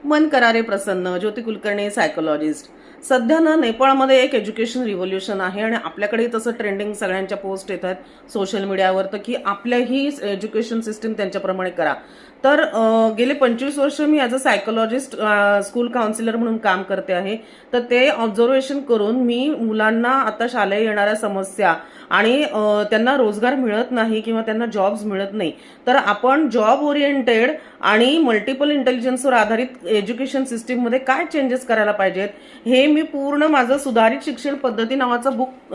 मन करारे प्रसन्न, ज्योती कुलकर्णी सायकोलॉजिस्ट. सध्या ना नेपाळमध्ये एक एज्युकेशन रिव्होल्युशन आहे आणि आपल्याकडे तसं ट्रेंडिंग सगळ्यांच्या पोस्ट येतात सोशल मीडियावर तर की आपल्याही एज्युकेशन सिस्टीम त्यांच्याप्रमाणे करा. तर गेले 25 वर्ष मी as a psychologist school counsellor म्हणून काम करते आहे. तर ते ऑब्झर्वेशन करून मी मुलांना आता शालेय येणाऱ्या समस्या आणि त्यांना रोजगार मिळत नाही किंवा त्यांना जॉब्स मिळत नाही, तर आपण जॉब ओरिएंटेड आणि मल्टिपल इंटेलिजन्सवर आधारित एज्युकेशन सिस्टीममध्ये काय चेंजेस करायला पाहिजेत हे मी पूर्ण माझं सुधारित शिक्षण पद्धती नावाचं बुक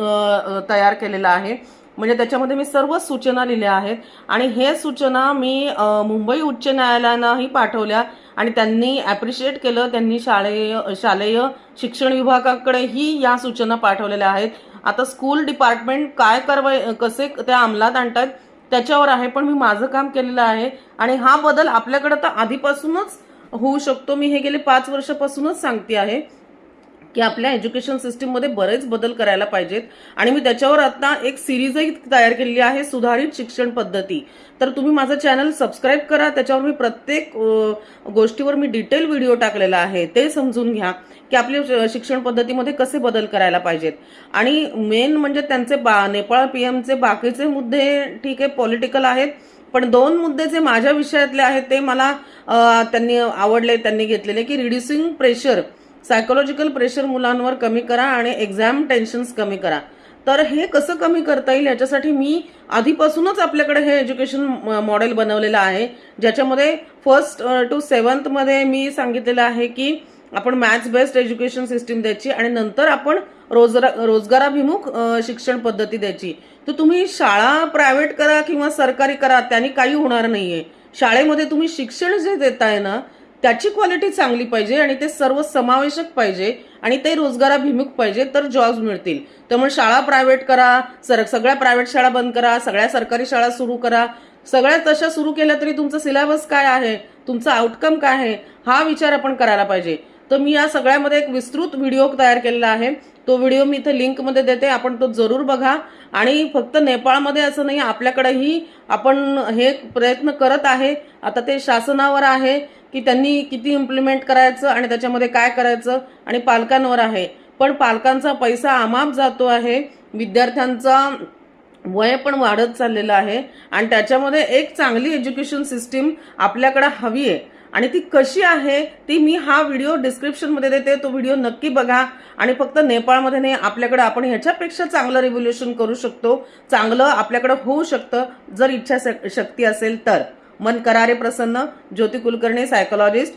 तयार केलेलं आहे. म्हणजे त्याच्यामध्ये मी सर्व सूचना लिहिल्या आहेत आणि हे सूचना मी मुंबई उच्च न्यायालयानंही पाठवल्या आणि त्यांनी ॲप्रिशिएट केलं. त्यांनी शालेय शिक्षण विभागाकडेही या सूचना पाठवलेल्या आहेत. आता स्कूल डिपार्टमेंट काय कसे त्या अंमलात आणतात त्याच्यावर आहे, पण मी माझं काम केलेलं आहे आणि हा बदल आपल्याकडे तर आधीपासूनच होऊ शकतो. मी हे गेले 5 वर्षापासूनच सांगते आहे की आपल्या एज्युकेशन सिस्टीममध्ये बरेच बदल करायला पाहिजेत आणि मी त्याच्यावर आता एक सिरीजही तयार केलेली आहे, सुधारित शिक्षण पद्धती. तर तुम्ही माझं चॅनल सबस्क्राईब करा, त्याच्यावर मी प्रत्येक गोष्टीवर मी डिटेल व्हिडिओ टाकलेला आहे, ते समजून घ्या की आपल्या शिक्षण पद्धतीमध्ये कसे बदल करायला पाहिजेत. आणि मेन म्हणजे त्यांचे नेपाळ पीएमचे बाकीचे मुद्दे ठीक आहे पॉलिटिकल आहेत, पण 2 मुद्दे जे माझ्या विषयातले आहेत ते मला त्यांनी आवडले. त्यांनी घेतलेले की रिड्युसिंग प्रेशर, सायकोलॉजिकल प्रेशर मुलांवर कमी करा आणि एक्झाम टेन्शन्स कमी करा. तर हे कसं कमी करता येईल याच्यासाठी मी आधीपासूनच आपल्याकडे हे एज्युकेशन मॉडेल बनवलेलं आहे, ज्याच्यामध्ये 1st to 7th मध्ये मी सांगितलेलं आहे की आपण मॅथ्स बेस्ड एज्युकेशन सिस्टीम द्यायची आणि नंतर आपण रोजगाराभिमुख शिक्षण पद्धती द्यायची. तर तुम्ही शाळा प्रायव्हेट करा किंवा सरकारी करा, त्यांनी काही होणार नाहीये. शाळेमध्ये तुम्ही शिक्षण जे देताय ना त्याची क्वालिटी चांगली पाहिजे आणि ते सर्व समावेशक पाहिजे आणि ते रोजगाराभिमुख पाहिजे, तर जॉब्स मिळतील. त्यामुळे शाळा प्रायव्हेट करा, सगळ्या प्रायव्हेट शाळा बंद करा, सगळ्या सरकारी शाळा सुरू करा. सगळ्या तशा सुरू केल्या तरी तुमचा सिलेबस काय आहे, तुमचा आउटकम काय आहे, हा विचार आपण करायला पाहिजे. तर मी या सगळ्यामध्ये एक विस्तृत व्हिडिओ तयार केलेला आहे. तो व्हिडिओ मी इथे लिंकमध्ये देते, आपण तो जरूर बघा. आणि फक्त नेपाळमध्ये असं नाही, आपल्याकडेही आपण हे प्रयत्न करत आहे. आता ते शासनावर आहे की त्यांनी किती इम्प्लिमेंट करायचं आणि त्याच्यामध्ये काय करायचं, आणि पालकांवर आहे. पण पालकांचा पैसा अमाप जातो आहे, विद्यार्थ्यांचा वय पण वाढत चाललेलं आहे आणि त्याच्यामध्ये एक चांगली एज्युकेशन सिस्टीम आपल्याकडे हवी आहे. आणि ती कशी आहे ती मी हा व्हिडिओ डिस्क्रिप्शनमध्ये देते, तो व्हिडिओ नक्की बघा. आणि फक्त नेपाळमध्ये नाही, आपल्याकडे आपण ह्याच्यापेक्षा चांगलं रिव्होल्युशन करू शकतो, चांगलं आपल्याकडे होऊ शकतं जर इच्छाशक्ती असेल तर. मन करारे प्रसन्न, ज्योती कुलकर्णी सायकोलॉजिस्ट.